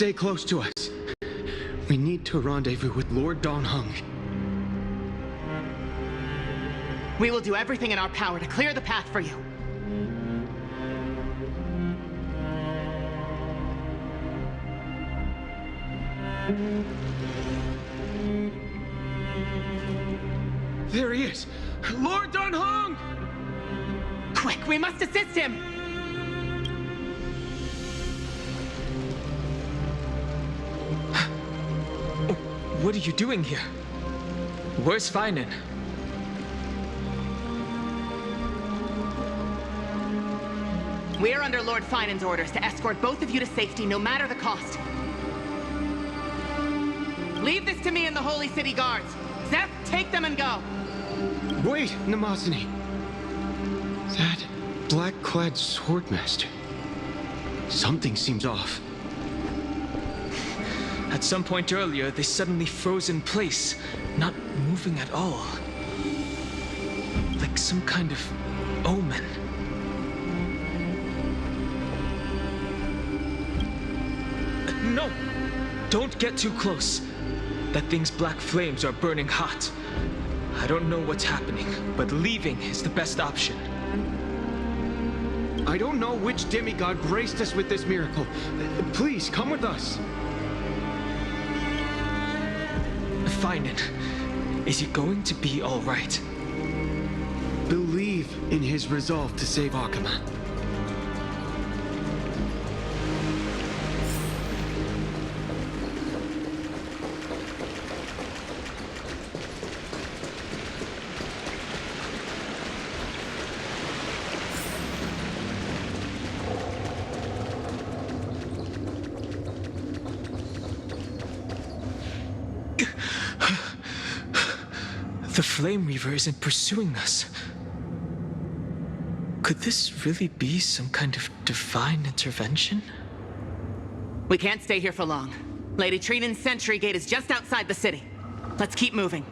stay close to us. We need to rendezvous with Lord Don Hung. We will do everything in our power to clear the path for you. There he is! Lord Don Hung! Quick, we must assist him! What are you doing here? Where's Finan? We are under Lord Finan's orders to escort both of you to safety, no matter the cost. Leave this to me and the Holy City Guards. Zeph, take them and go. Wait, Namazani. That black-clad swordmaster. Something seems off. At some point earlier, they suddenly froze in place, not moving at all. Like some kind of omen. No! Don't get too close. That thing's black flames are burning hot. I don't know what's happening, but leaving is the best option. I don't know which demigod graced us with this miracle. Please, come with us. Finan, is he going to be all right? Believe in his resolve to save Akama. The Flame Reaver isn't pursuing us. Could this really be some kind of divine intervention? We can't stay here for long. Lady Trinan's sentry gate is just outside the city. Let's keep moving.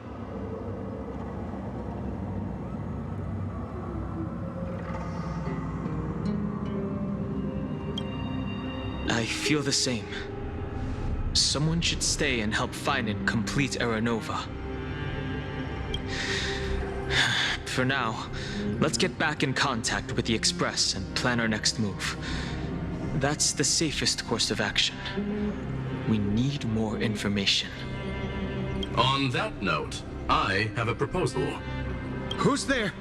I feel the same. Someone should stay and help Finan complete Aranova. For now, let's get back in contact with the Express and plan our next move. That's the safest course of action. We need more information. On that note, I have a proposal. Who's there?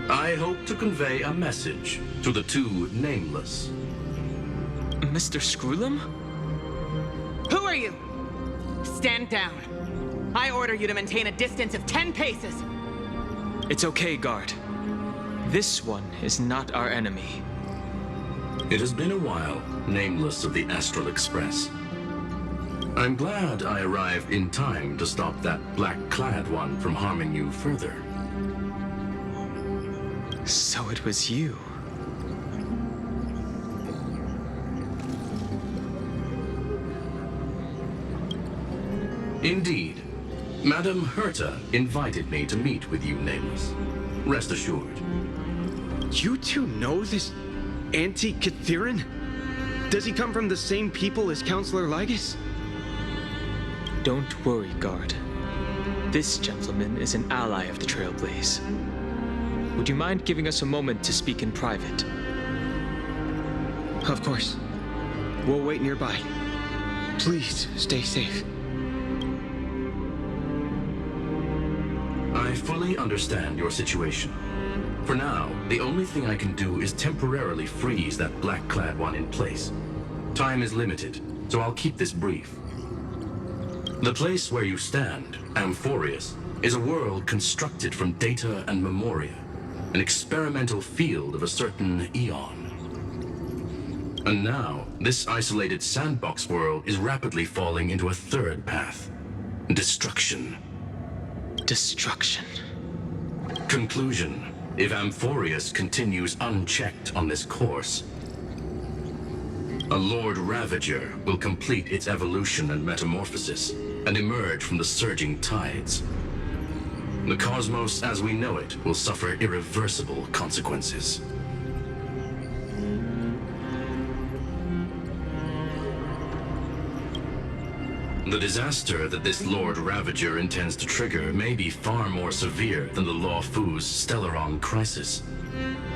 I hope to convey a message to the two nameless. Mr. Screwlum? Who are you? Stand down. I order you to maintain a distance of 10 paces. It's okay, guard. This one is not our enemy. It has been a while, nameless of the Astral Express. I'm glad I arrived in time to stop that black-clad one from harming you further. So it was you. Indeed. Madame Herta invited me to meet with you, Nameless. Rest assured. You two know this anti-Catharin? Does he come from the same people as Counselor Lygus? Don't worry, guard. This gentleman is an ally of the Trailblaze. Would you mind giving us a moment to speak in private? Of course. We'll wait nearby. Please, stay safe. I fully understand your situation. For now, the only thing I can do is temporarily freeze that black-clad one in place. Time is limited, so I'll keep this brief. The place where you stand, Amphorius, is a world constructed from data and memoria, an experimental field of a certain eon. And now, this isolated sandbox world is rapidly falling into a third path: destruction. Destruction. Conclusion: if Amphorius continues unchecked on this course, a Lord Ravager will complete its evolution and metamorphosis and emerge from the surging tides. The cosmos as we know it will suffer irreversible consequences. The disaster that this Lord Ravager intends to trigger may be far more severe than the Law Fu's Stellaron crisis,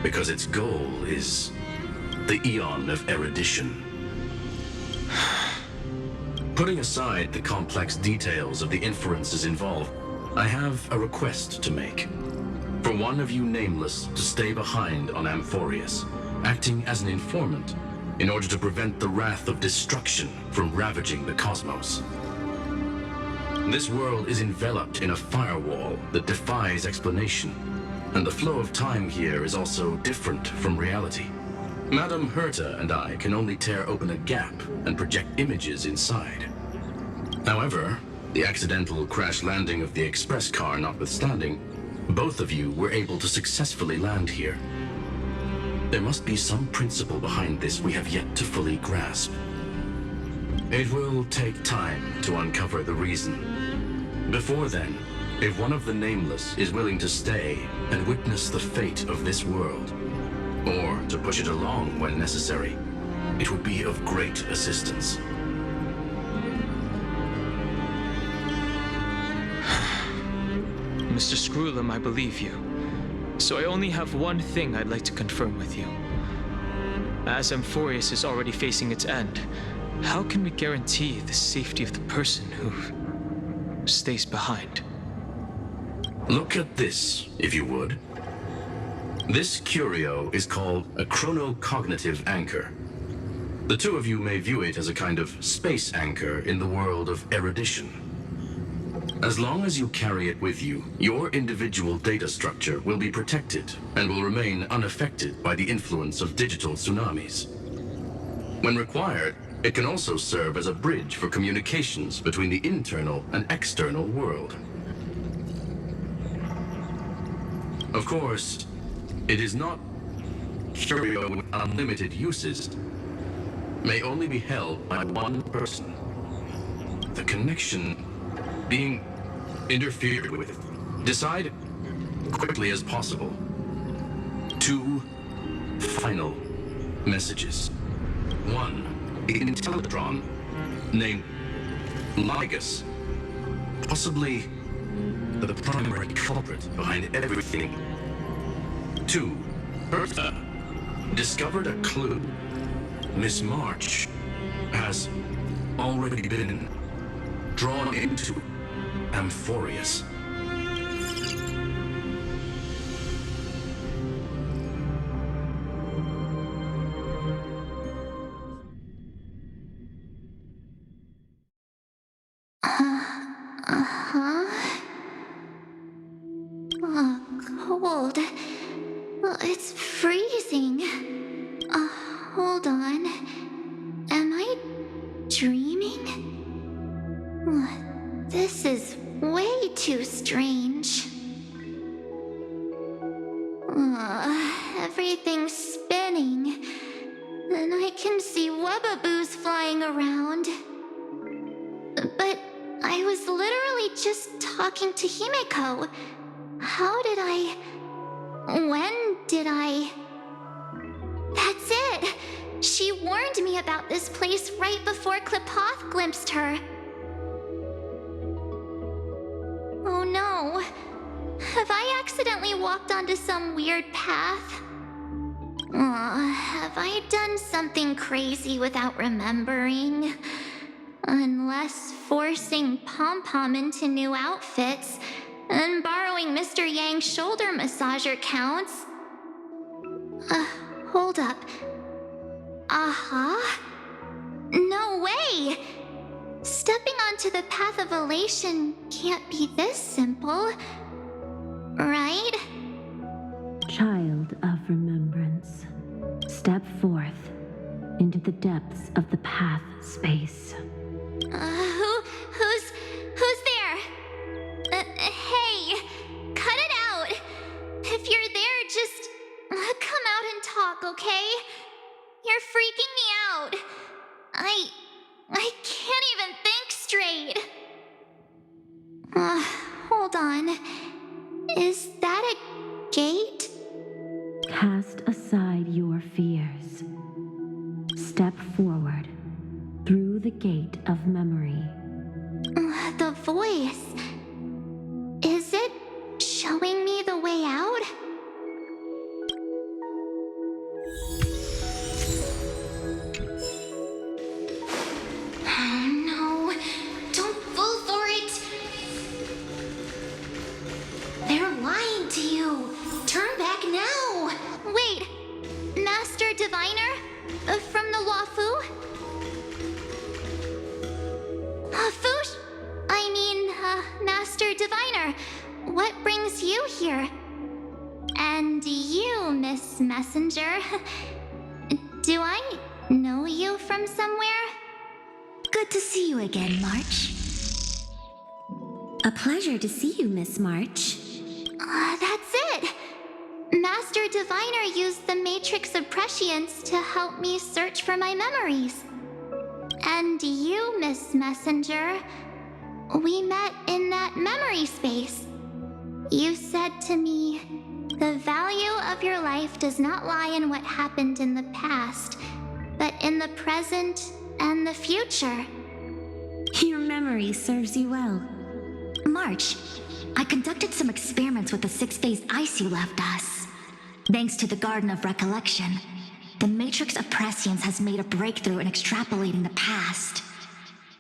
because its goal is the Eon of Erudition. Putting aside the complex details of the inferences involved, I have a request to make. For one of you nameless to stay behind on Amphorius, acting as an informant, in order to prevent the wrath of destruction from ravaging the cosmos. This world is enveloped in a firewall that defies explanation, and the flow of time here is also different from reality. Madame Herta and I can only tear open a gap and project images inside. However, the accidental crash landing of the express car notwithstanding, both of you were able to successfully land here. There must be some principle behind this we have yet to fully grasp. It will take time to uncover the reason. Before then, if one of the Nameless is willing to stay and witness the fate of this world, or to push it along when necessary, it would be of great assistance. Mr. Screwlam, I believe you. So I only have one thing I'd like to confirm with you. As Amphorius is already facing its end, how can we guarantee the safety of the person who stays behind? Look at this, if you would. This curio is called a chronocognitive anchor. The two of you may view it as a kind of space anchor in the world of erudition. As long as you carry it with you, your individual data structure will be protected and will remain unaffected by the influence of digital tsunamis. When required, it can also serve as a bridge for communications between the internal and external world. Of course, it is not curio with unlimited uses. May only be held by one person. The connection being interfered with. Decide quickly as possible. 2 final messages. 1. Intellatron named Ligus, possibly the primary culprit behind everything. 2. Herta discovered a clue. Miss March has already been drawn into Amphorius. Cold. It's freezing. Hold on. Am I dreaming? This is way too strange. Everything's spinning. And I can see webbaboos flying around. But I was literally just talking to Himeko. How did I... When did I... That's it! She warned me about this place right before Klipoth glimpsed her. Oh no. Have I accidentally walked onto some weird path? Have I done something crazy without remembering? Unless forcing Pom-Pom into new outfits and borrowing Mr. Yang's shoulder massager counts. Hold up. No way! Stepping onto the path of elation can't be this simple, right? Child of remembrance, step forth into the depths of the path space. Who's there? Hey, cut it out. If you're there, just come out and talk, okay? You're freaking me out. I can't even think straight. Hold on. Is that a gate? Cast aside your fears. Step forward through the gate of memory you. Turn back now. Wait, Master Diviner? From the Wafu? Fush? Master Diviner, what brings you here? And you, Miss Messenger. Do I know you from somewhere? Good to see you again, March. A pleasure to see you, Miss March. That's it. Master Diviner used the Matrix of Prescience to help me search for my memories. And you, Miss Messenger, we met in that memory space. You said to me, the value of your life does not lie in what happened in the past, but in the present and the future. Your memory serves you well. March, I conducted some experiments with the 6-phase ice you left us. Thanks to the Garden of Recollection, the Matrix of Prescience has made a breakthrough in extrapolating the past.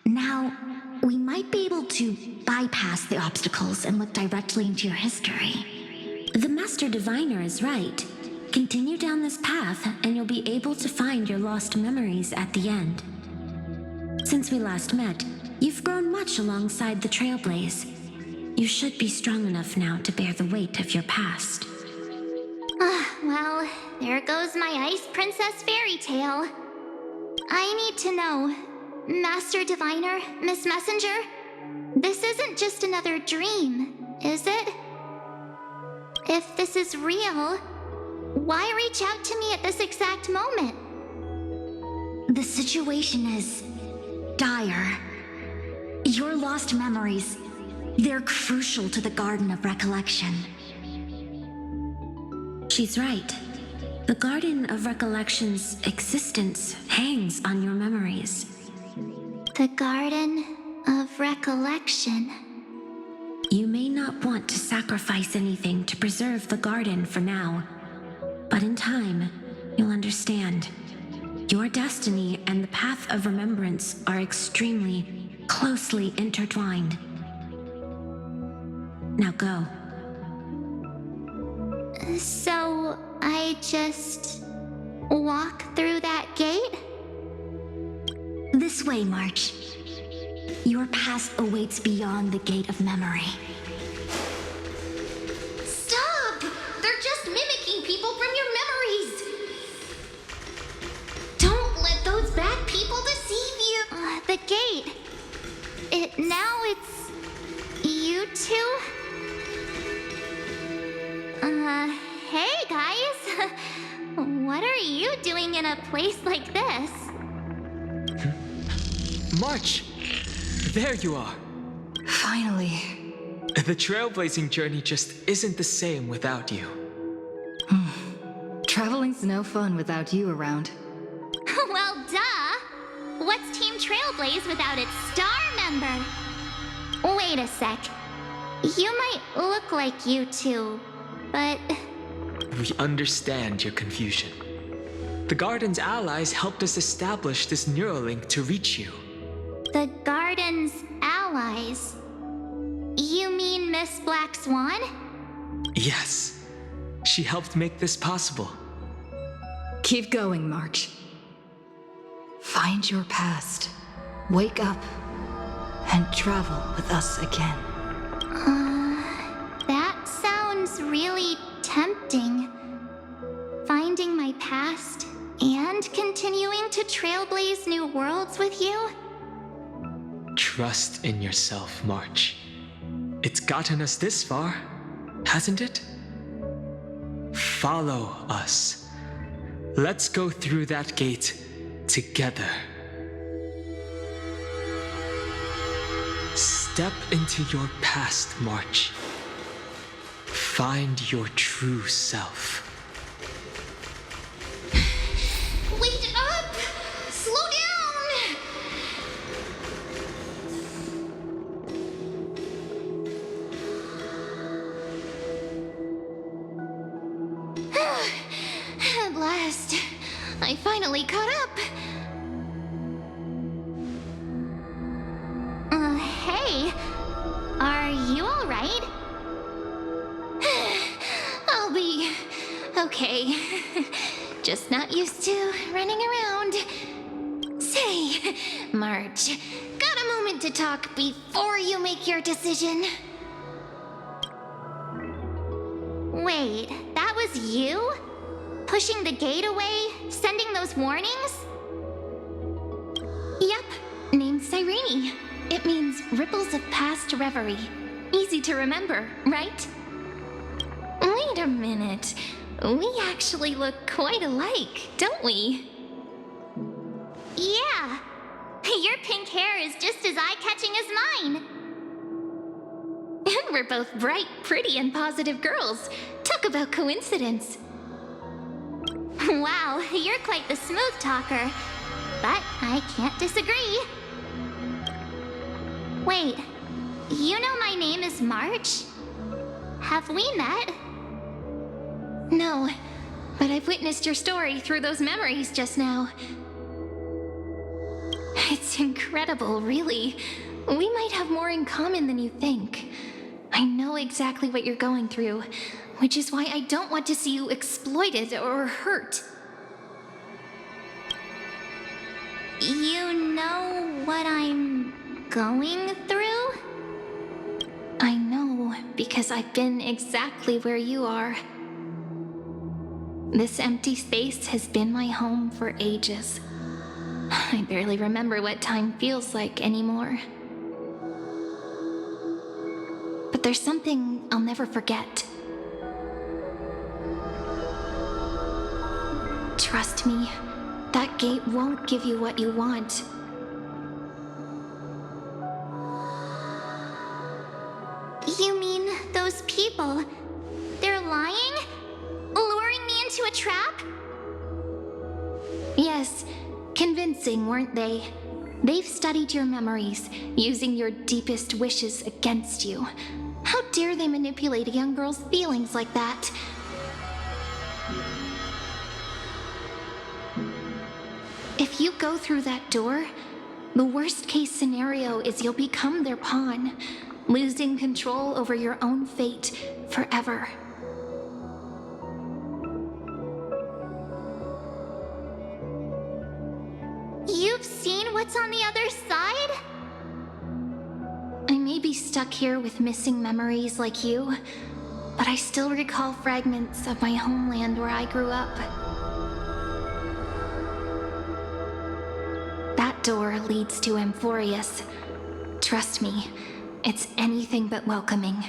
Now, we might be able to bypass the obstacles and look directly into your history. The Master Diviner is right. Continue down this path, and you'll be able to find your lost memories at the end. Since we last met, you've grown much alongside the Trailblaze. You should be strong enough now to bear the weight of your past. Well, there goes my Ice Princess fairy tale. I need to know, Master Diviner, Miss Messenger, this isn't just another dream, is it? If this is real, why reach out to me at this exact moment? The situation is dire. Your lost memories, they're crucial to the Garden of Recollection. She's right. The Garden of Recollection's existence hangs on your memories. The Garden of Recollection. You may not want to sacrifice anything to preserve the garden for now, but in time, you'll understand. Your destiny and the path of remembrance are extremely, closely intertwined. Now go. So, I just walk through that gate? This way, March. Your past awaits beyond the Gate of Memory. Stop! They're just mimicking people from your memories! Don't let those bad people deceive you! The gate. It's you two? Hey guys! What are you doing in a place like this? March! There you are! Finally. The trailblazing journey just isn't the same without you. Traveling's no fun without you around. Well, duh! What's Team Trailblaze without its star member? Wait a sec. You might look like you two, but... We understand your confusion. The Garden's allies helped us establish this Neuralink to reach you. The Garden's allies? You mean Miss Black Swan? Yes. She helped make this possible. Keep going, March. Find your past. Wake up. And travel with us again. That sounds really tempting. Finding my past and continuing to trailblaze new worlds with you? Trust in yourself, March. It's gotten us this far, hasn't it? Follow us. Let's go through that gate together. Step into your past, March. Find your true self. Wait up! Slow down! At last, I finally caught up. Hey, are you all right? Okay. Just not used to running around. Say, March, got a moment to talk before you make your decision? Wait, that was you? Pushing the gate away? Sending those warnings? Yep, named Cyrene. It means ripples of past reverie. Easy to remember, right? Wait a minute. We actually look quite alike, don't we? Yeah. Your pink hair is just as eye-catching as mine. And we're both bright, pretty, and positive girls. Talk about coincidence. Wow, you're quite the smooth talker. But I can't disagree. Wait, you know my name is March? Have we met? No, but I've witnessed your story through those memories just now. It's incredible, really. We might have more in common than you think. I know exactly what you're going through, which is why I don't want to see you exploited or hurt. You know what I'm going through? I know, because I've been exactly where you are. This empty space has been my home for ages. I barely remember what time feels like anymore. But there's something I'll never forget. Trust me, that gate won't give you what you want. You mean those people? They're lying? Luring me into a trap? Yes, convincing, weren't they? They've studied your memories, using your deepest wishes against you. How dare they manipulate a young girl's feelings like that? If you go through that door, the worst case scenario is you'll become their pawn, losing control over your own fate forever. You've seen what's on the other side? I may be stuck here with missing memories like you, but I still recall fragments of my homeland where I grew up. That door leads to Amphorius. Trust me, it's anything but welcoming.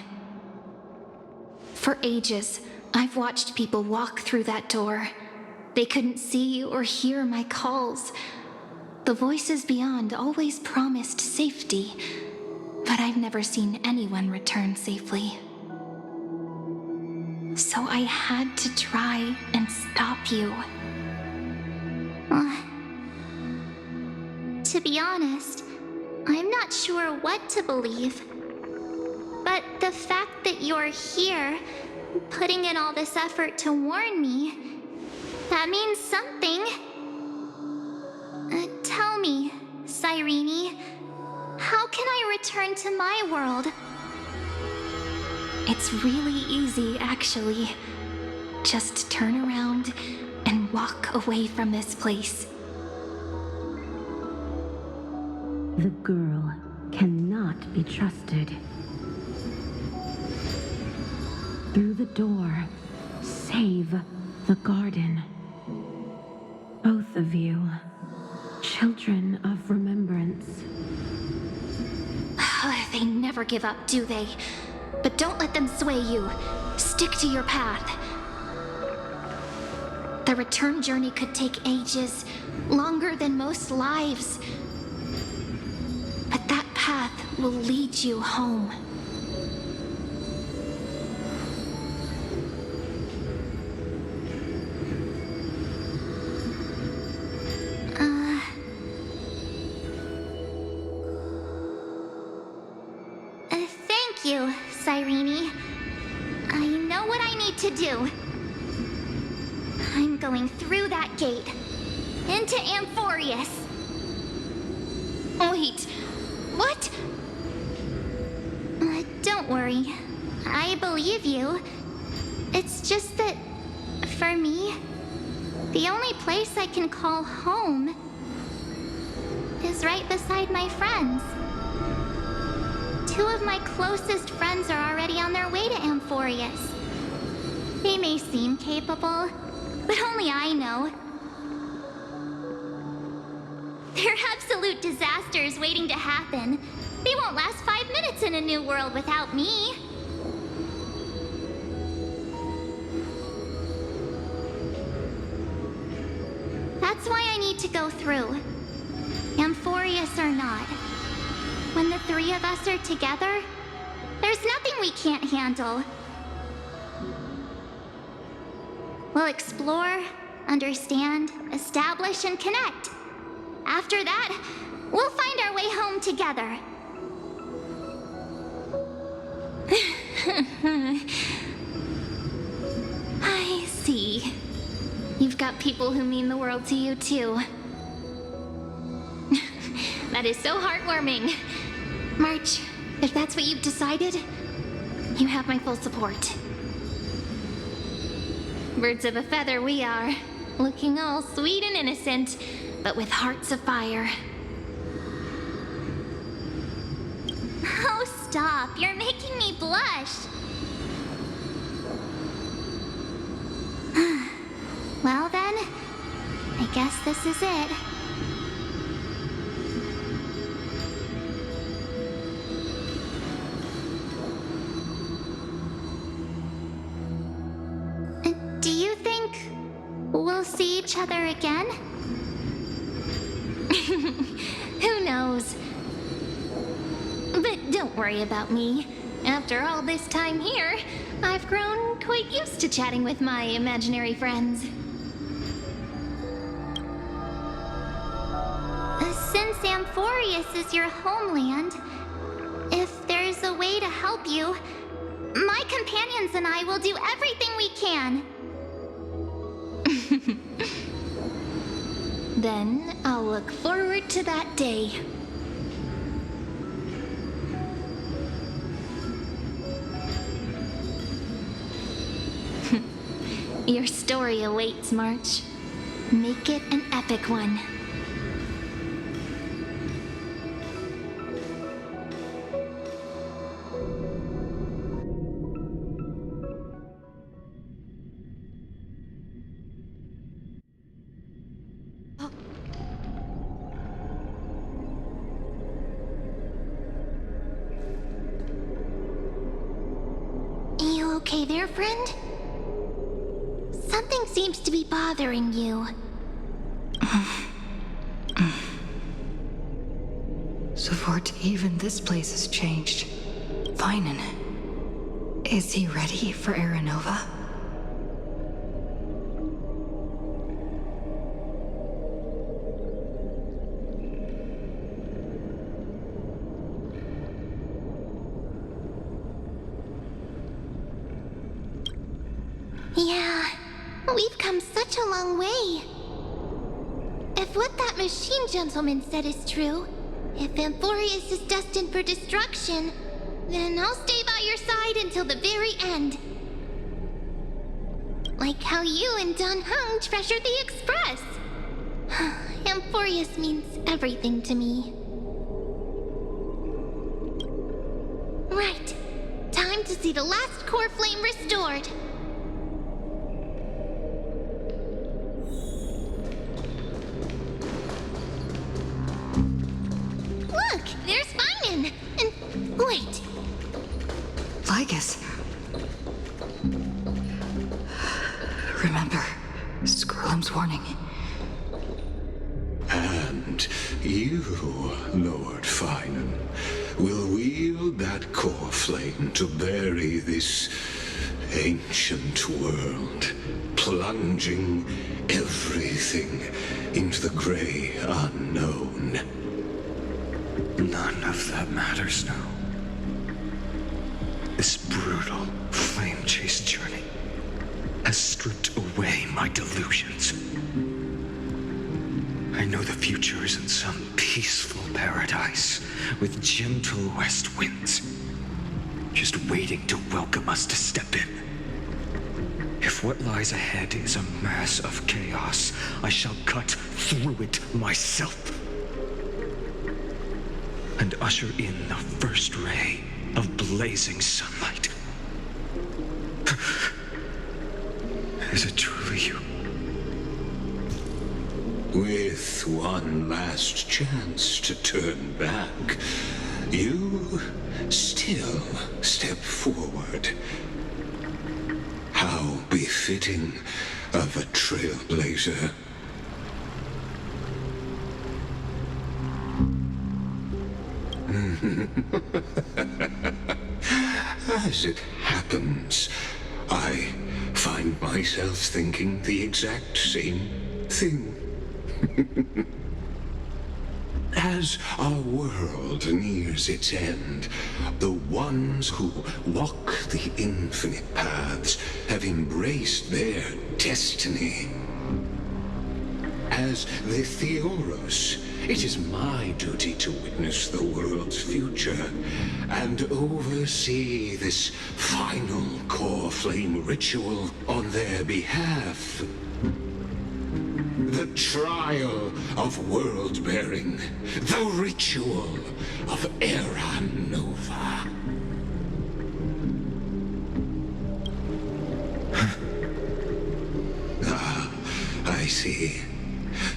For ages, I've watched people walk through that door. They couldn't see or hear my calls. The voices beyond always promised safety, but I've never seen anyone return safely. So I had to try and stop you. To be honest, I'm not sure what to believe. But the fact that you're here, putting in all this effort to warn me, that means something. Tell me, Cyrene, how can I return to my world? It's really easy, actually. Just turn around and walk away from this place. The girl cannot be trusted. Through the door, save the garden. Both of you, children of remembrance. They never give up, do they? But don't let them sway you. Stick to your path. The return journey could take ages, longer than most lives. But that path will lead you home. Thank you, Cyrene. I know what I need to do. I'm going through that gate. Into Amphorius. Wait, what? Don't worry. I believe you. It's just that For me, the only place I can call home is right beside my friends. Two of my closest friends are already on their way to Amphorius. They may seem capable, but only I know. They're absolute disasters waiting to happen. They won't last 5 minutes in a new world without me. That's why I need to go through. Amphorius or not. When the three of us are together, there's nothing we can't handle. We'll explore, understand, establish, and connect. After that, we'll find our way home together. I see. You've got people who mean the world to you, too. That is so heartwarming. March, if that's what you've decided, you have my full support. Birds of a feather we are, looking all sweet and innocent, but with hearts of fire. Oh, stop. You're making me blush. Well then, I guess this is it. Do you think we'll see each other again? Who knows? But don't worry about me. After all this time here, I've grown quite used to chatting with my imaginary friends. Since Amphorius is your homeland, if there's a way to help you, my companions and I will do everything we can. Then I'll look forward to that day. Your story awaits, March. Make it an epic one. You okay there, friend? Something seems to be bothering you. Savort, even this place has changed. Finan. Is he ready for Aranova? Yeah, we've come such a long way. If what that machine gentleman said is true, if Amphorius is destined for destruction, then I'll stay by your side until the very end. Like how you and Dun Hung treasured the Express. Amphorius means everything to me. Right. Time to see the last core flame restored. Look, there's Finan. And wait. Lygus. Remember, Scrollum's warning. And you, Lord Finan, will wield that core flame to bury this ancient world, plunging everything into the gray unknown. None of that matters now. This brutal, flame-chased journey has stripped away my delusions. I know the future is in some peaceful paradise with gentle west winds, just waiting to welcome us to step in. If If what lies ahead is a mass of chaos, I shall cut through it myself. And usher in the first ray of blazing sunlight. Is it truly you? With one last chance to turn back, you still step forward. How befitting of a trailblazer. As it happens, I find myself thinking the exact same thing. As our world nears its end, the ones who walk the infinite paths have embraced their destiny. As the Theoros, it is my duty to witness the world's future and oversee this final core flame ritual on their behalf. The trial of world-bearing, the ritual of Era Nova. I see.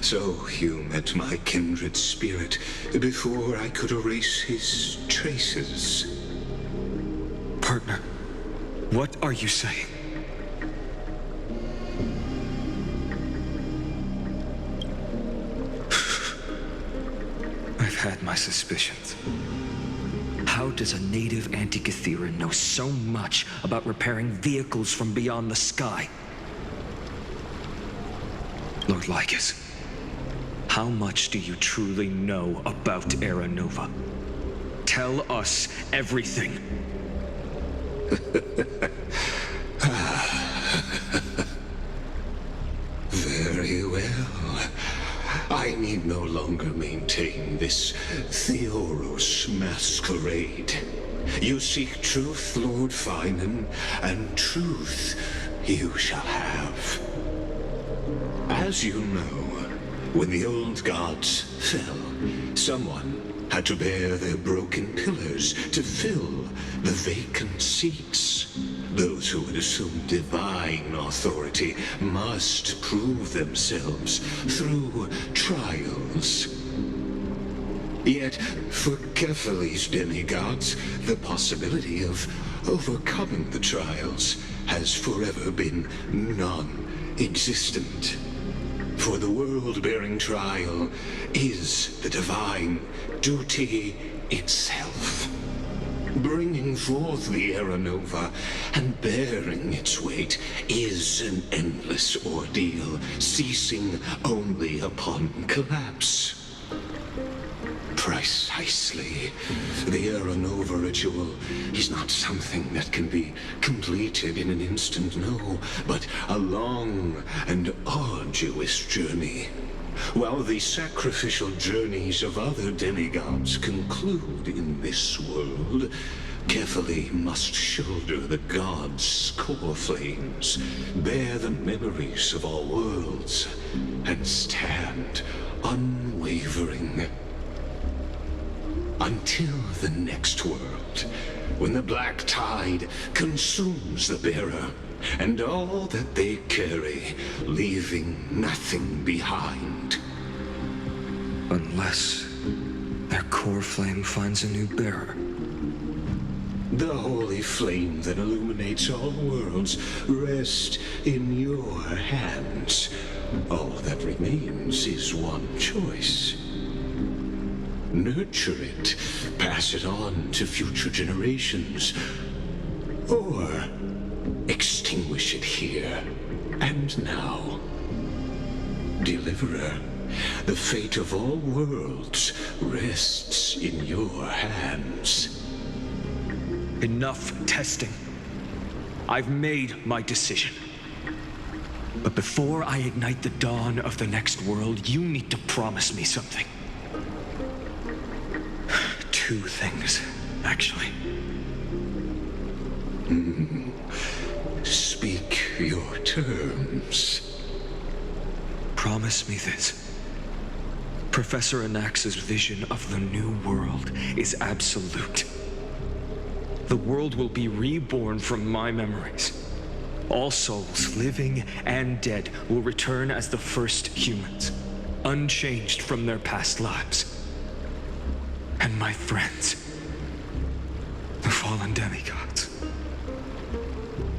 So you met my kindred spirit before I could erase his traces. Partner, what are you saying? I've had my suspicions. How does a native Antikytheran know so much about repairing vehicles from beyond the sky? Lord Lycus, how much do you truly know about Era Nova? Tell us everything. Very well. I need no longer maintain this Theoros masquerade. You seek truth, Lord Finan, and truth you shall have. As you know, when the old gods fell, someone had to bear their broken pillars to fill the vacant seats. Those who would assume divine authority must prove themselves through trials. Yet, for Kephales's demigods, the possibility of overcoming the trials has forever been non-existent. For the world-bearing trial is the divine duty itself. Bringing forth the Era Nova and bearing its weight is an endless ordeal, ceasing only upon collapse. Precisely. The Era Nova ritual is not something that can be completed in an instant, no, but a long and arduous journey. While the sacrificial journeys of other demigods conclude in this world, Kephale must shoulder the gods' core flames, bear the memories of all worlds, and stand unwavering. Until the next world, when the black tide consumes the bearer, and all that they carry, leaving nothing behind. Unless their core flame finds a new bearer. The holy flame that illuminates all worlds rests in your hands. All that remains is one choice. Nurture it, pass it on to future generations, or extinguish it here and now. Deliverer, the fate of all worlds rests in your hands. Enough testing. I've made my decision. But before I ignite the dawn of the next world, you need to promise me something. Two things, actually. Speak your terms. Promise me this. Professor Anax's vision of the new world is absolute. The world will be reborn from my memories. All souls, living and dead, will return as the first humans, unchanged from their past lives. And my friends, the fallen demigods,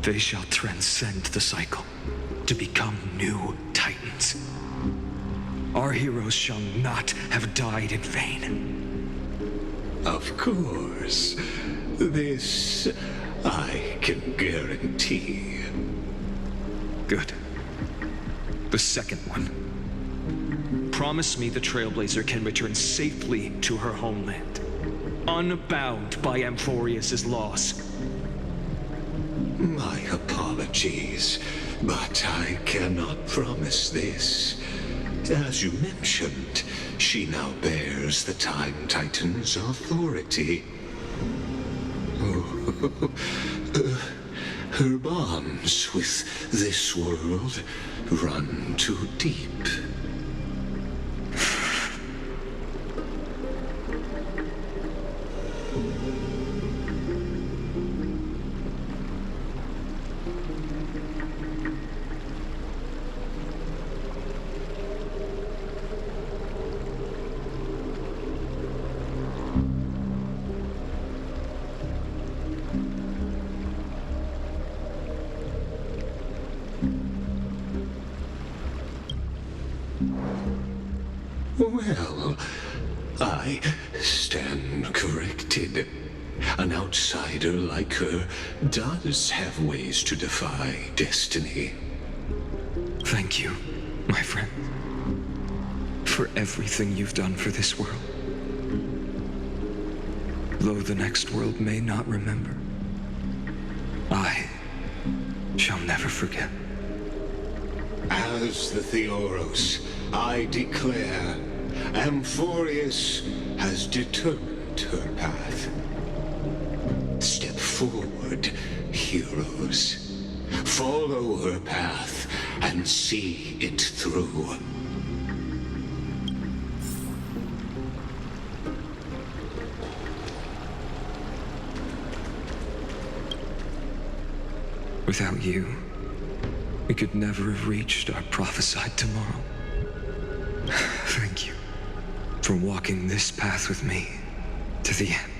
they shall transcend the cycle to become new titans. Our heroes shall not have died in vain. Of course. This I can guarantee. Good. The second one. Promise me the Trailblazer can return safely to her homeland, unbound by Amphorius's loss. My apologies, but I cannot promise this. As you mentioned, she now bears the Time Titan's authority. Her bonds with this world run too deep. Well, I stand corrected. An outsider like her does have ways to defy destiny. Thank you, my friend, for everything you've done for this world. Though the next world may not remember, I shall never forget. As the Theoros, I declare, Amphorius has determined her path. Step forward, heroes. Follow her path and see it through. Without you, we could never have reached our prophesied tomorrow. Thank you for walking this path with me to the end.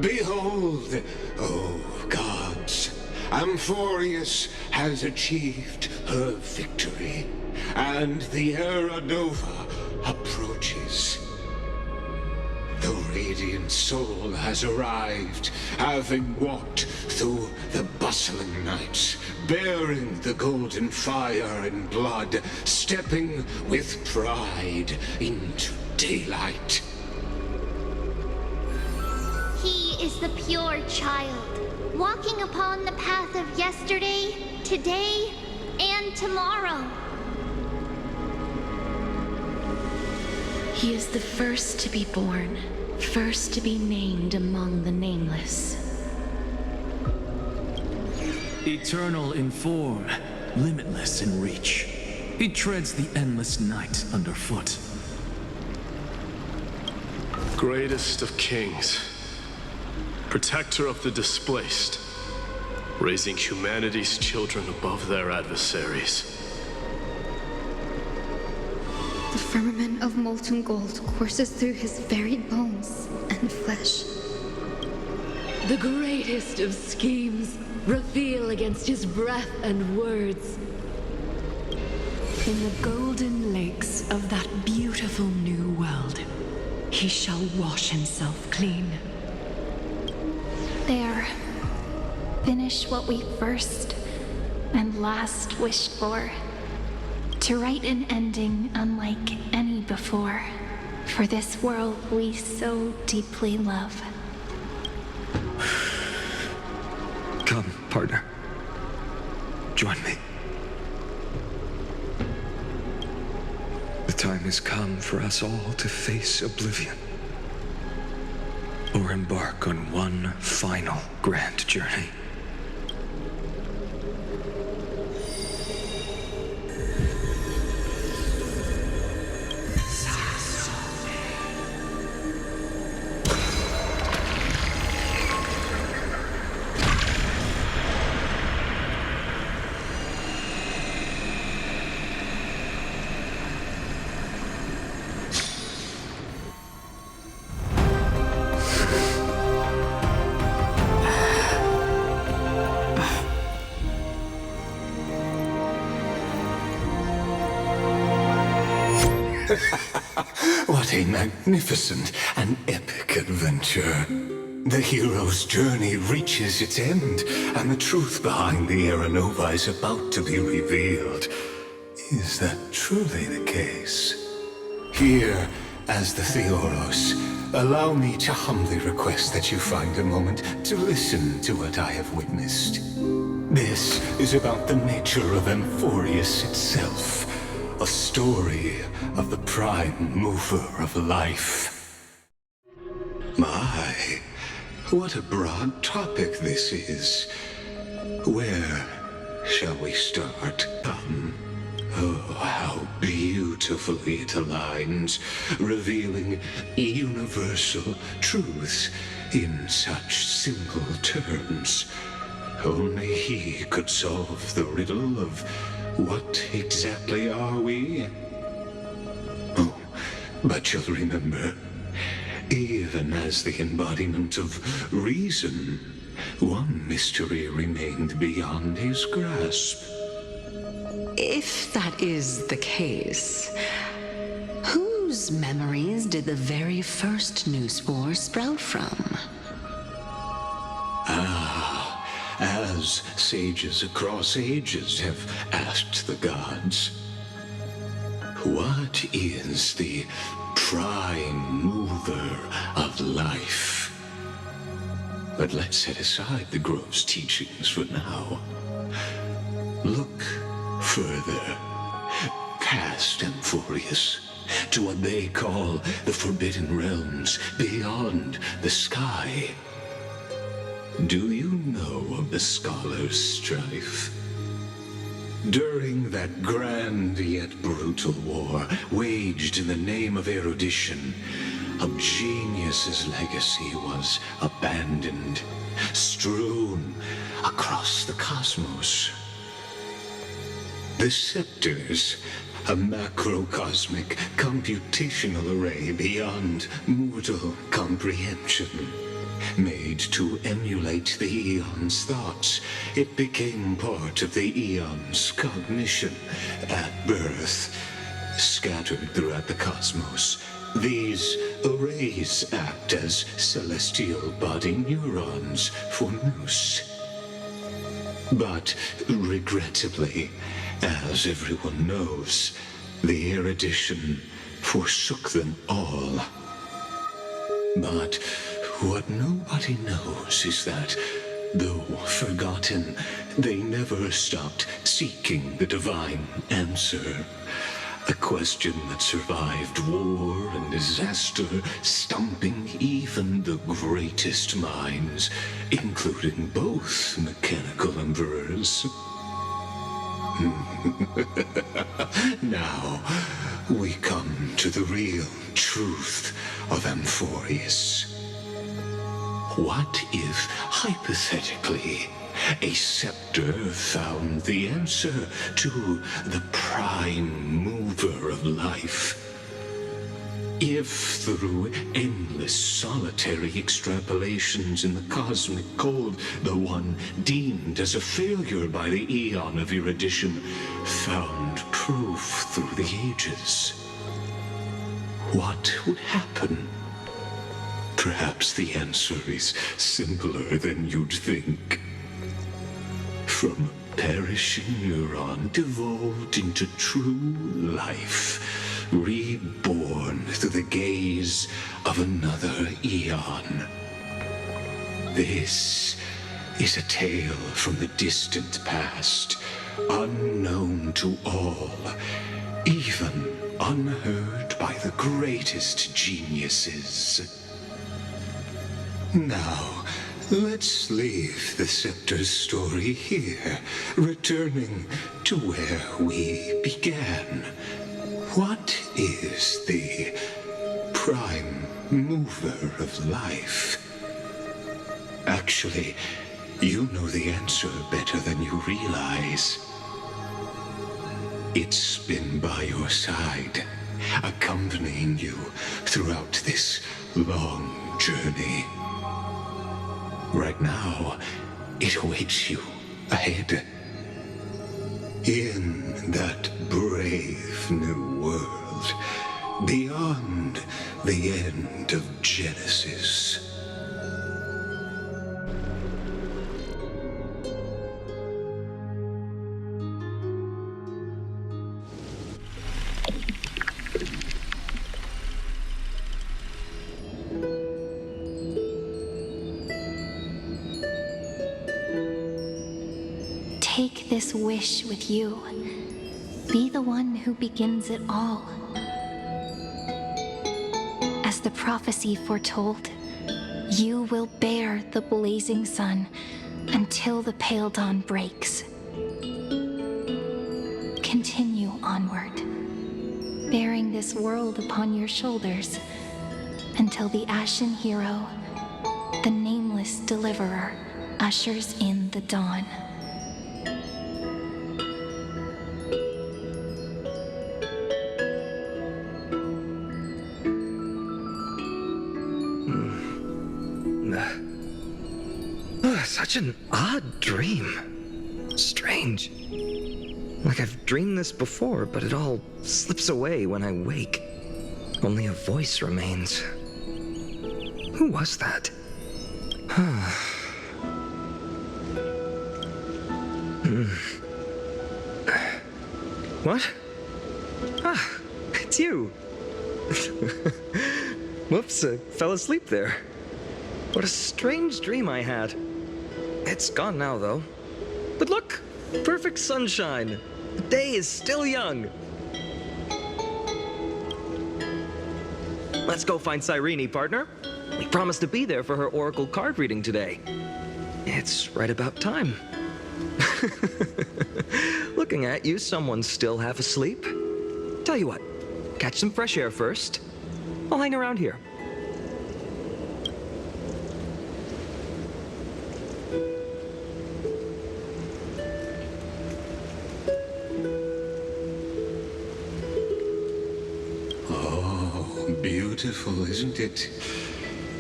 Behold, oh gods, Amphorius has achieved her victory, and the Era Nova approaches. The radiant soul has arrived, having walked through the bustling nights, bearing the golden fire and blood, stepping with pride into daylight. He is the pure child, walking upon the path of yesterday, today, and tomorrow. He is the first to be born, first to be named among the nameless. Eternal in form, limitless in reach. He treads the endless night underfoot. Greatest of kings, protector of the displaced, raising humanity's children above their adversaries. The firmament of molten gold courses through his very bones and flesh. The greatest of schemes reveal against his breath and words. In the golden lakes of that beautiful new world, he shall wash himself clean. There. Finish what we first and last wished for. To write an ending unlike any before, for this world we so deeply love. Come, partner. Join me. The time has come for us all to face oblivion. Or or embark on one final grand journey. What a magnificent and epic adventure. The hero's journey reaches its end, and the truth behind the Aeronova is about to be revealed. Is that truly the case? Here, as the Theoros, allow me to humbly request that you find a moment to listen to what I have witnessed. This is about the nature of Amphorius itself. A story of the prime mover of life. My, what a broad topic this is. Where shall we start? Oh, how beautifully it aligns, revealing universal truths in such simple terms. Only he could solve the riddle of what exactly are we? Oh, but you'll remember, even as the embodiment of reason, one mystery remained beyond his grasp. If that is the case, whose memories did the very first new spore sprout from? As sages across ages have asked the gods, what is the prime mover of life? But let's set aside the Grove's teachings for now. Look further, past Amphorius, to what they call the Forbidden Realms beyond the sky. Do you know of the Scholar's strife? During that grand yet brutal war, waged in the name of erudition, a genius's legacy was abandoned, strewn across the cosmos. The scepters, a macrocosmic computational array beyond mortal comprehension. Made to emulate the Eon's thoughts, it became part of the Eon's cognition at birth. Scattered throughout the cosmos, these arrays act as celestial body neurons for Nous. But regrettably, as everyone knows, the erudition forsook them all. But what nobody knows is that, though forgotten, they never stopped seeking the divine answer. A question that survived war and disaster, stumping even the greatest minds, including both mechanical emperors. Now, we come to the real truth of Amphorius. What if, hypothetically, a scepter found the answer to the prime mover of life? If, through endless solitary extrapolations in the cosmic code, the one deemed as a failure by the Eon of erudition found proof through the ages, what would happen? Perhaps the answer is simpler than you'd think. From a perishing neuron devolved into true life, reborn through the gaze of another Eon. This is a tale from the distant past, unknown to all, even unheard by the greatest geniuses. Now, let's leave the Scepter's story here, returning to where we began. What is the prime mover of life? Actually, you know the answer better than you realize. It's been by your side, accompanying you throughout this long journey. Right now, it awaits you ahead. In that brave new world, beyond the end of Genesis. Take this wish with you. Be the one who begins it all. As the prophecy foretold, you will bear the blazing sun until the pale dawn breaks. Continue onward, bearing this world upon your shoulders until the Ashen Hero, the nameless deliverer, ushers in the dawn. Such an odd dream. Strange. Like I've dreamed this before, but it all slips away when I wake. Only a voice remains. Who was that? What? Ah, it's you. Whoops, I fell asleep there. What a strange dream I had. It's gone now, though. But look, perfect sunshine. The day is still young. Let's go find Cyrene, partner. We promised to be there for her oracle card reading today. It's right about time. Looking at you, someone's still half asleep. Tell you what, catch some fresh air first. I'll hang around here. Beautiful, isn't it?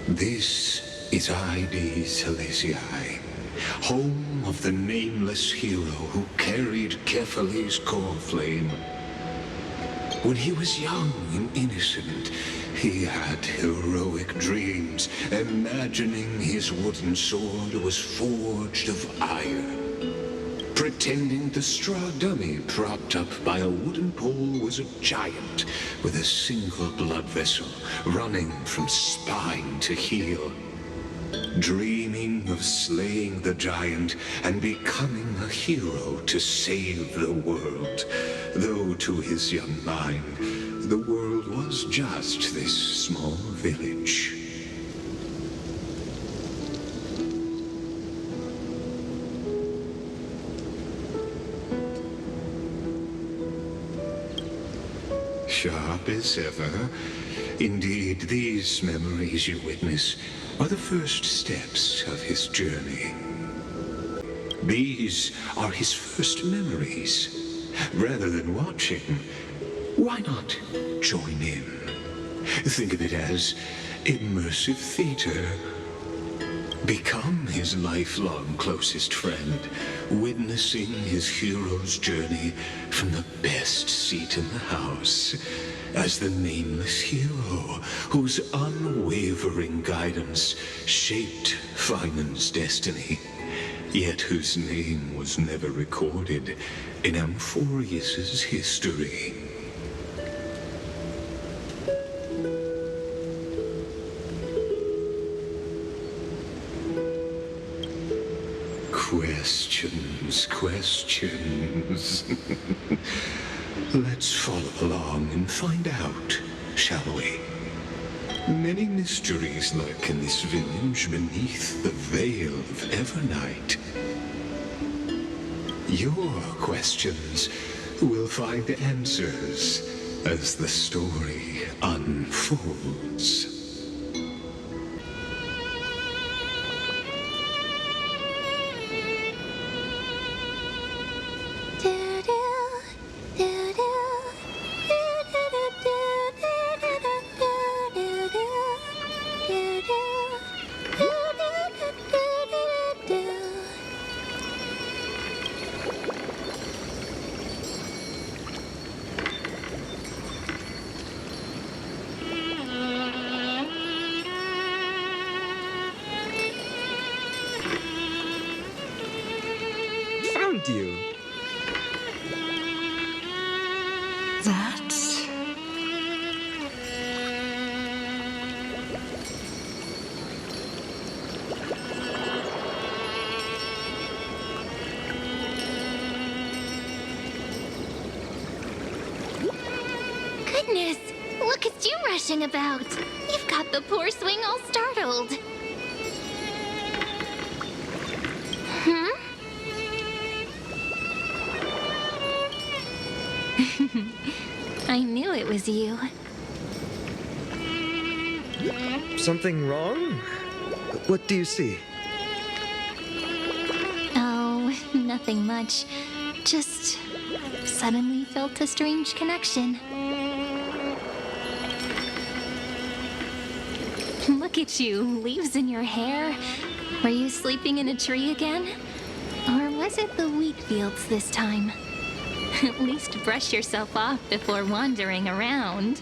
This is Ide Silesiae, home of the nameless hero who carried Kephales's core flame. When he was young and innocent, he had heroic dreams, imagining his wooden sword was forged of iron. Pretending the straw dummy propped up by a wooden pole was a giant with a single blood vessel running from spine to heel. Dreaming of slaying the giant and becoming a hero to save the world, though to his young mind, the world was just this small village. Sharp as ever. Indeed, these memories you witness are the first steps of his journey. These are his first memories. Rather than watching, why not join in? Think of it as immersive theater. Become his lifelong closest friend, witnessing his hero's journey from the best seat in the house, as the nameless hero whose unwavering guidance shaped Finan's destiny, yet whose name was never recorded in Amphorius's history. Questions. Let's follow along and find out, shall we? Many mysteries lurk in this village beneath the veil of Evernight. Your questions will find answers as the story unfolds. Found you. That's... Goodness, look at you rushing about. You've got the poor swing all startled. Hmm? I knew it was you. Something wrong? What do you see? Oh, nothing much. Just suddenly felt a strange connection. Look at you, leaves in your hair. Were you sleeping in a tree again? Or was it the wheat fields this time? At least brush yourself off before wandering around.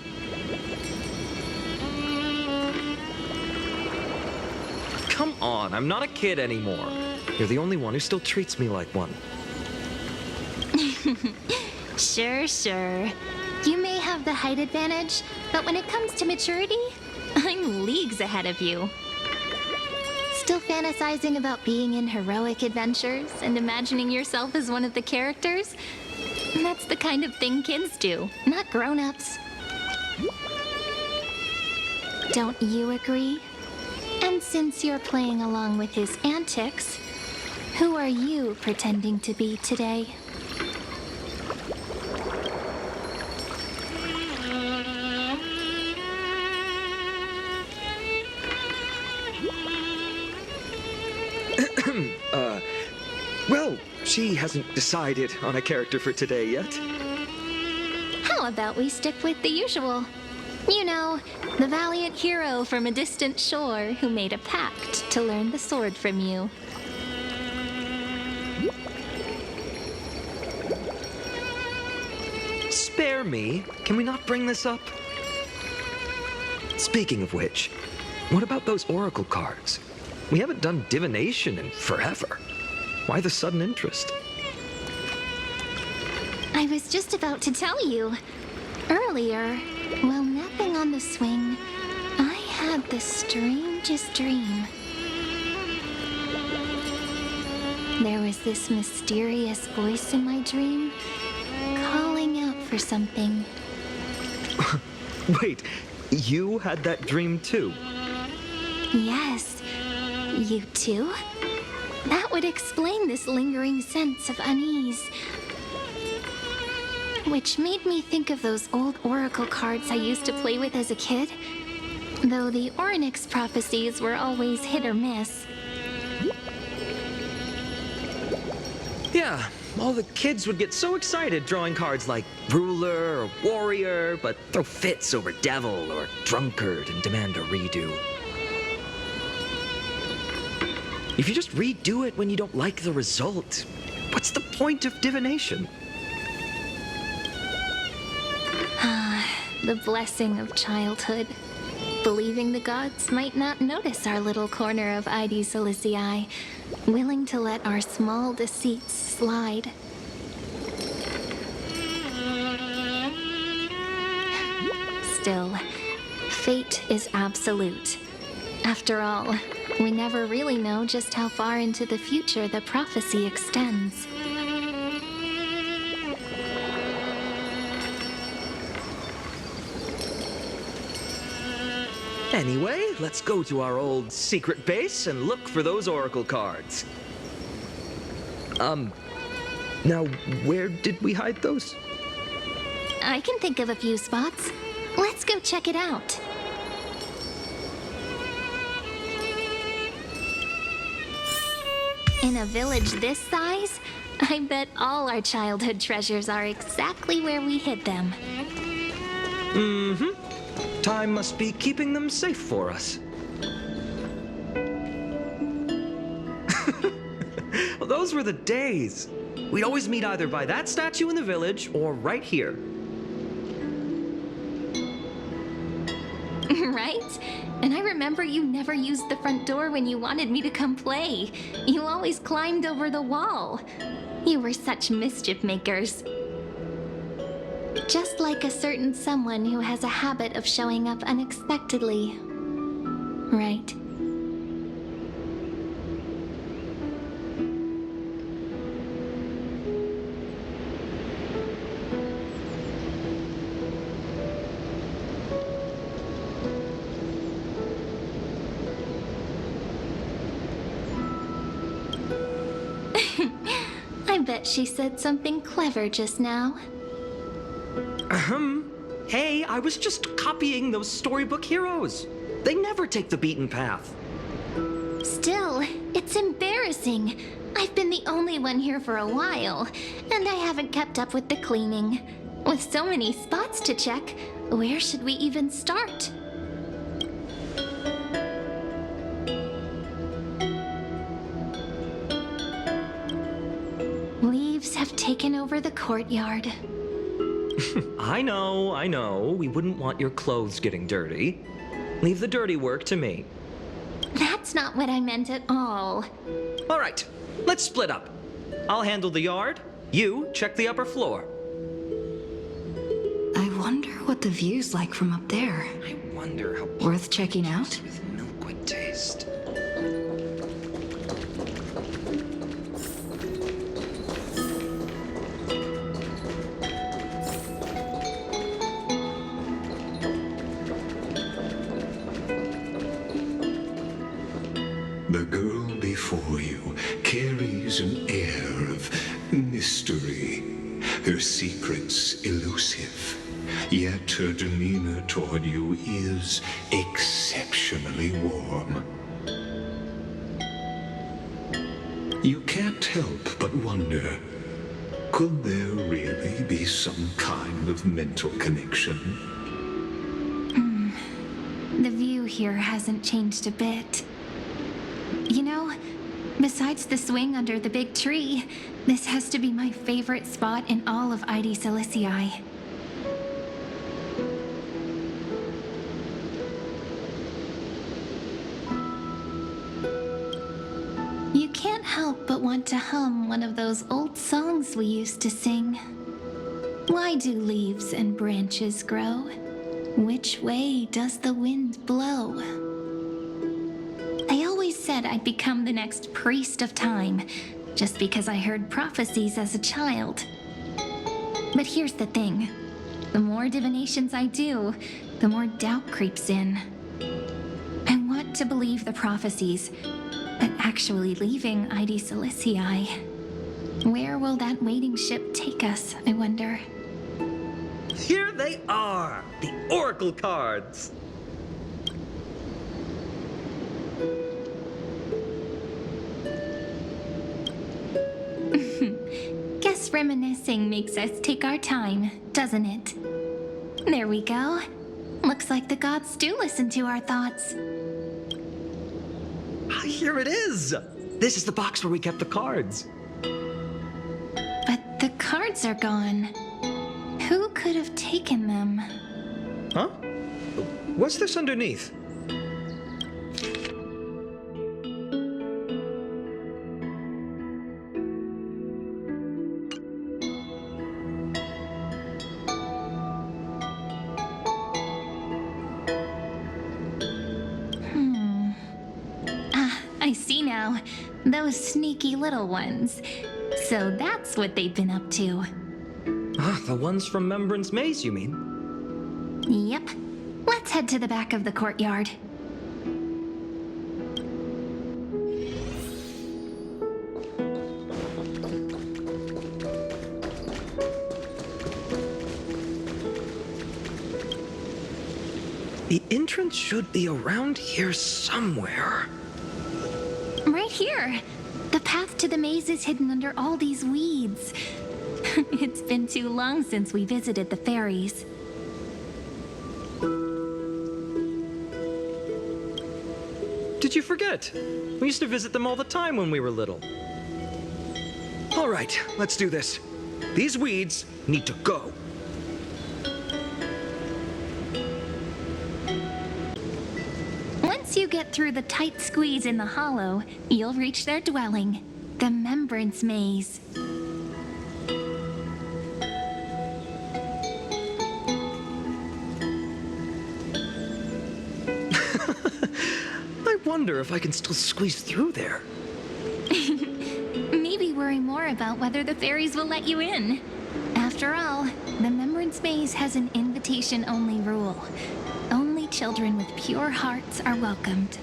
Come on, I'm not a kid anymore. You're the only one who still treats me like one. Sure. You may have the height advantage, but when it comes to maturity, I'm leagues ahead of you. Still fantasizing about being in heroic adventures and imagining yourself as one of the characters? That's the kind of thing kids do, not grown-ups. Don't you agree? And since you're playing along with his antics, who are you pretending to be today? Well, she hasn't decided on a character for today yet. How about we stick with the usual? You know, the valiant hero from a distant shore who made a pact to learn the sword from you. Spare me. Can we not bring this up? Speaking of which, what about those oracle cards? We haven't done divination in forever. Why the sudden interest? I was just about to tell you. Earlier, while napping on the swing, I had the strangest dream. There was this mysterious voice in my dream, calling out for something. Wait, you had that dream too? Yes, you too? That would explain this lingering sense of unease. Which made me think of those old oracle cards I used to play with as a kid. Though the Ornyx prophecies were always hit or miss. Yeah, all the kids would get so excited drawing cards like ruler or warrior, but throw fits over devil or drunkard and demand a redo. If you just redo it when you don't like the result, what's the point of divination? The blessing of childhood. Believing the gods might not notice our little corner of ID Silicii, willing to let our small deceits slide. Still, fate is absolute. After all, we never really know just how far into the future the prophecy extends. Anyway, let's go to our old secret base and look for those oracle cards. Now, where did we hide those? I can think of a few spots. Let's go check it out. In a village this size, I bet all our childhood treasures are exactly where we hid them. Mm-hmm. Time must be keeping them safe for us. Well, those were the days. We'd always meet either by that statue in the village or right here. Right? And I remember you never used the front door when you wanted me to come play. You always climbed over the wall. You were such mischief makers. Just like a certain someone who has a habit of showing up unexpectedly. Right. I bet she said something clever just now. Hey, I was just copying those storybook heroes. They never take the beaten path. Still, it's embarrassing. I've been the only one here for a while, and I haven't kept up with the cleaning. With so many spots to check, where should we even start? Leaves have taken over the courtyard. I know. We wouldn't want your clothes getting dirty. Leave the dirty work to me. That's not what I meant at all. All right, let's split up. I'll handle the yard. You check the upper floor. I wonder what the view's like from up there. I wonder how... Worth checking out? With milk would taste. The girl before you carries an air of mystery, her secrets elusive, yet her demeanor toward you is exceptionally warm. You can't help but wonder, could there really be some kind of mental connection? The view here hasn't changed a bit. You know, besides the swing under the big tree, this has to be my favorite spot in all of ID Silicii. You can't help but want to hum one of those old songs we used to sing. Why do leaves and branches grow? Which way does the wind blow? I always said I'd become the next priest of time, just because I heard prophecies as a child. But here's the thing. The more divinations I do, the more doubt creeps in. I want to believe the prophecies, but actually leaving ID Silicii. Where will that waiting ship take us, I wonder? Here they are, the oracle cards. Guess reminiscing makes us take our time, doesn't it? There we go. Looks like the gods do listen to our thoughts. Here it is. This is the box where we kept the cards. But the cards are gone. Who could have taken them? Huh? What's this underneath? I see now. Those sneaky little ones. So that's what they've been up to. The ones from Membran's Maze, you mean? Yep. Let's head to the back of the courtyard. The entrance should be around here somewhere. Right here. The path to the maze is hidden under all these weeds. It's been too long since we visited the fairies. Did you forget? We used to visit them all the time when we were little. All right, let's do this. These weeds need to go. Once you get through the tight squeeze in the hollow, you'll reach their dwelling, the Remembrance Maze. I wonder if I can still squeeze through there. Maybe worry more about whether the fairies will let you in. After all, the Remembrance Maze has an invitation-only rule. Only children with pure hearts are welcomed.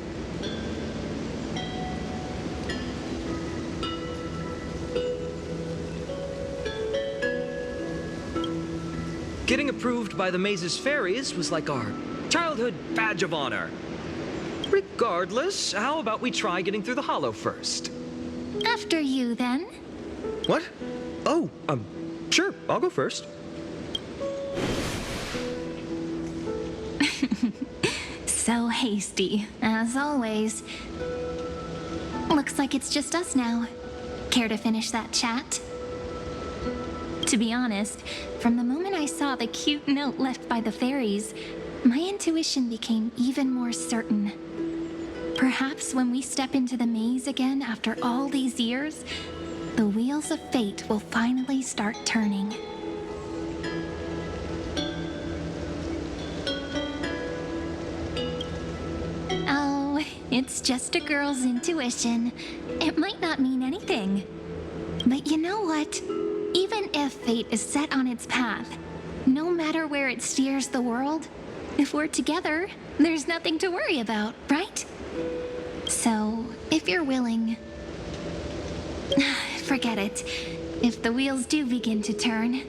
Getting approved by the maze's fairies was like our childhood badge of honor. Regardless, how about we try getting through the hollow first? After you, then. What? Oh, sure, I'll go first. So hasty, as always. Looks like it's just us now. Care to finish that chat? To be honest, from the moment I saw the cute note left by the fairies, my intuition became even more certain. Perhaps when we step into the maze again after all these years, the wheels of fate will finally start turning. Oh, it's just a girl's intuition. It might not mean anything. But you know what? Even if fate is set on its path, no matter where it steers the world, if we're together, there's nothing to worry about, right? So, if you're willing... Forget it. If the wheels do begin to turn,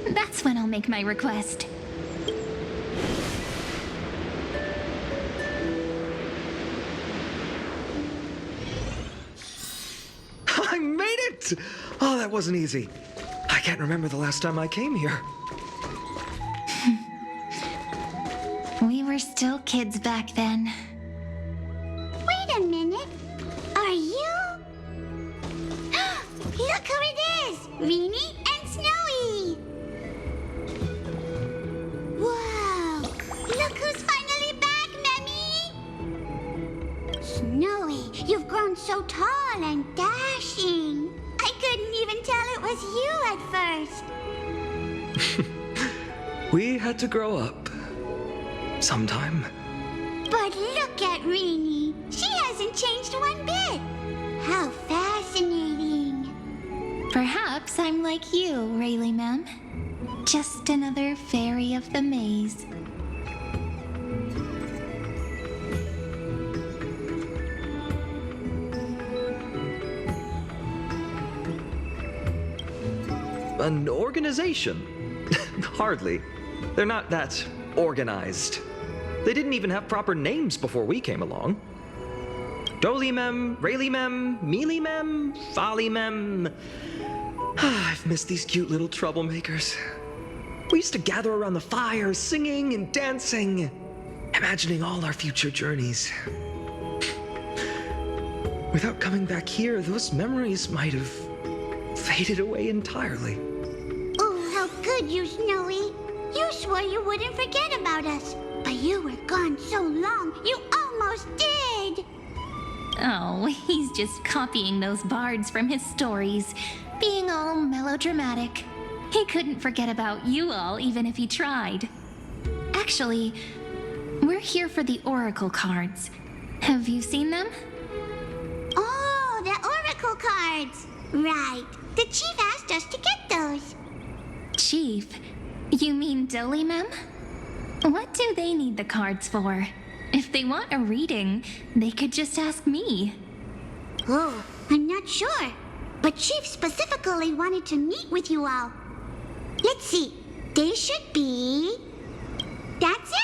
that's when I'll make my request. I made it! Oh, that wasn't easy. I can't remember the last time I came here. We were still kids back then. Wait a minute. Are you? Look who it is! Rini and Snowy! Whoa! Look who's finally back, Memmy! Snowy, you've grown so tall and dashing. I couldn't even tell it was you at first. We had to grow up. Sometime. But look at Rini. She hasn't changed one bit. How fascinating. Perhaps I'm like you, Rayleigh Mem. Just another fairy of the maze. An organization? Hardly. They're not that organized. They didn't even have proper names before we came along. Dolimem, Rayleigh-mem, Mealy-mem, Folly-mem. I've missed these cute little troublemakers. We used to gather around the fire, singing and dancing, imagining all our future journeys. Without coming back here, those memories might have faded away entirely. Oh, how good you, Snowy. You swore you wouldn't forget about us. But you were gone so long, you almost did! Oh, he's just copying those bards from his stories, being all melodramatic. He couldn't forget about you all, even if he tried. Actually, we're here for the Oracle cards. Have you seen them? Oh, the Oracle cards! Right. The Chief asked us to get those. Chief? You mean Dolimem? What do they need the cards for? If they want a reading, they could just ask me. Oh, I'm not sure. But Chief specifically wanted to meet with you all. Let's see. They should be... That's it!